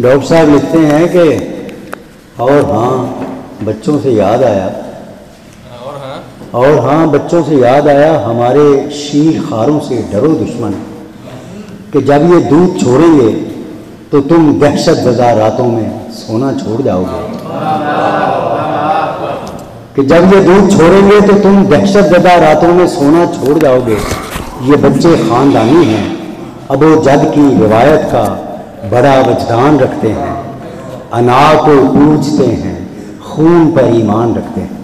Doctor صاحب لکھتے ہیں کہ اور ہاں بچوں سے یاد آیا بچوں سے یاد آیا ہمارے شیر خاروں سے ڈرو دشمن کہ جب یہ دودھ چھوڑیں گے تو تم دہشت زدہ راتوں میں سونا چھوڑ جاؤ گے کہ جب یہ دودھ چھوڑیں گے تو تم دہشت زدہ راتوں میں سونا چھوڑ جاؤ گے. یہ بچے خاندانی ہیں ابو جد کی روایت کا بڑا وجدان رکھتے ہیں انا کو پوجتے ہیں خون پر ایمان رکھتے ہیں.